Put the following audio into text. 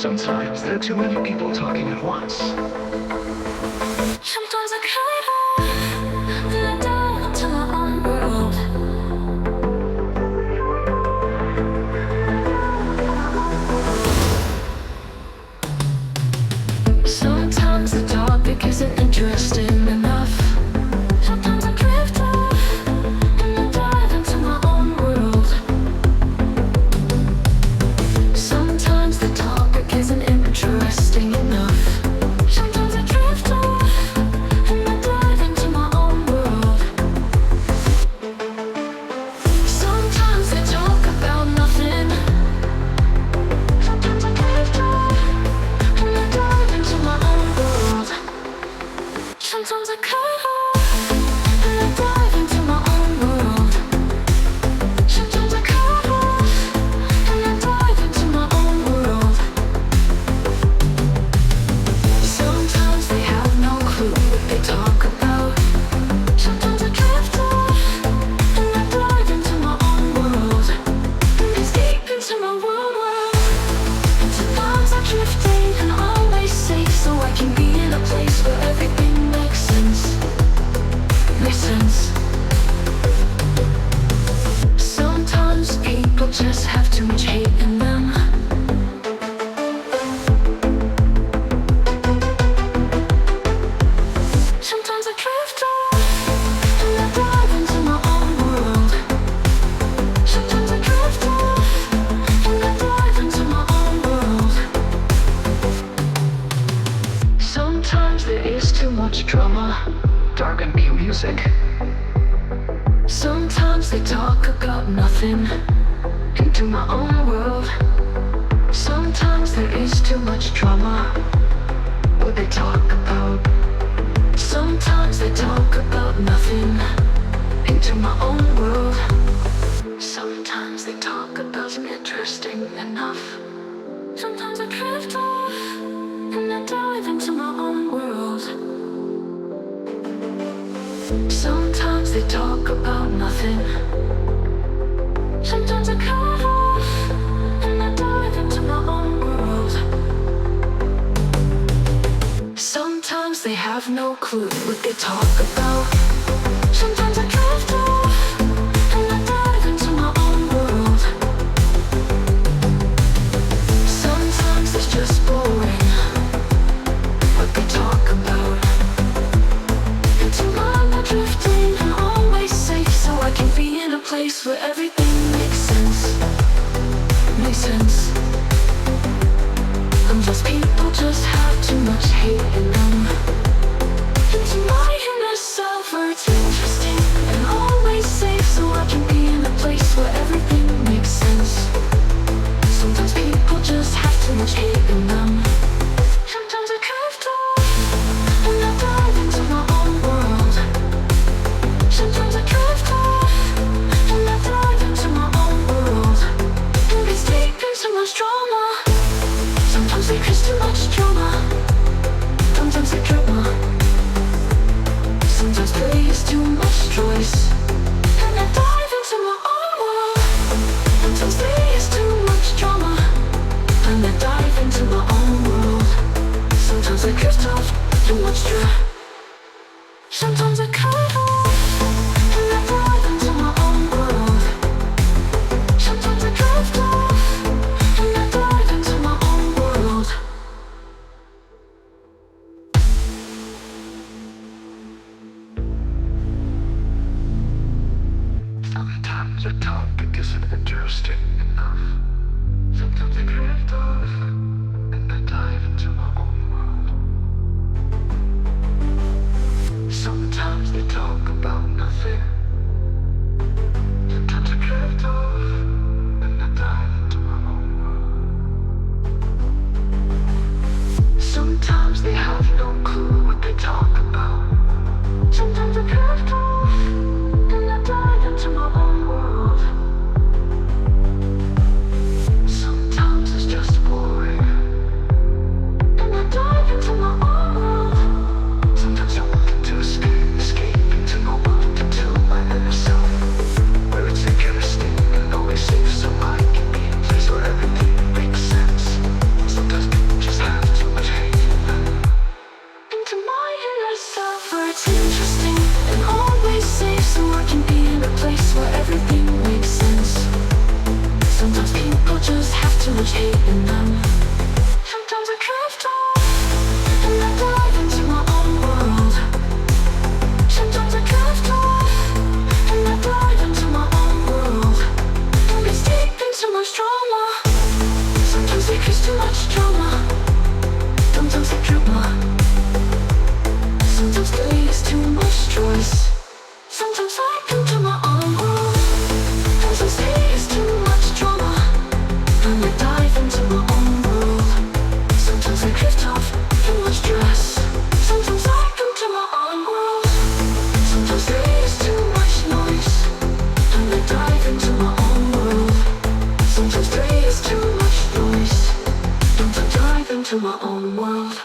Sometimes there are too many people talking at once. Sometimes I cut off and I dive into my own world. Sometimes the topic isn't interesting enough. Sometimes I drift off and I dive into my own world. Sometimes the topic isn't interesting enough. Sometimes I drift off and I dive into my own world. Sometimes they talk about nothing. Sometimes I drift off and I dive into my own world. Sometimes I cut off and I dive into my own world. Sometimes I cut off and I dive into my own world. Sometimes they have no clue what they talk about. Sometimes I drift off and I dive into my own world. It's deep into my world. And sometimes I drift in and always safe, so I can be in a place where everything makes sense. Makes sense. Sometimes people just have too much hate in them. Sometimes I drift off and I dive into my own world. Sometimes I drift off and I dive into my own world. Sometimes there is too much drama, Dark and new music. sometimes they talk about nothing. Into my own world. Sometimes there is too much drama. What they talk about. Sometimes they talk about nothing. Into my own world. Sometimes they talk about something interesting enough. Sometimes I drift off and I dive into my own world. Sometimes they talk about nothing. Sometimes I cut off and I dive into my own world. Sometimes they have no clue what they talk about. Sometimes I drift off and I dive into my own world. Sometimes it's just boring what they talk about. Into mine I drift in and always safe, so I can be in a place where everything makes sense. Makes sense. Sometimes people just have too much hate in them. Into my inner self where it's interesting and always safe, so I can be in a place where everything makes sense. Sometimes people just have too much hate in them. Sometimes I drift off and I dive into my own world. Sometimes I drift off and I dive into my own world. And it's deep into much drama. Sometimes there is too much drama. Sometimes they drama. Sometimes there is too much choice. And I dive into my own world. Sometimes there is too much drama. And I dive into my own hate in them. Sometimes I drift off and I dive into my own world. Sometimes I drift off and I dive into my own world. Don't get deep into my trauma. Sometimes it gets too much drama. Sometimes I drama. Sometimes there is too much stress. Sometimes I come to my own world. Sometimes there is too much drama. And I dive into my own world. Sometimes I drift off too much stress. Sometimes I come to my own world. Sometimes there is too much noise. And I dive into my own world. Sometimes there is too much noise. Sometimes I dive into my own world.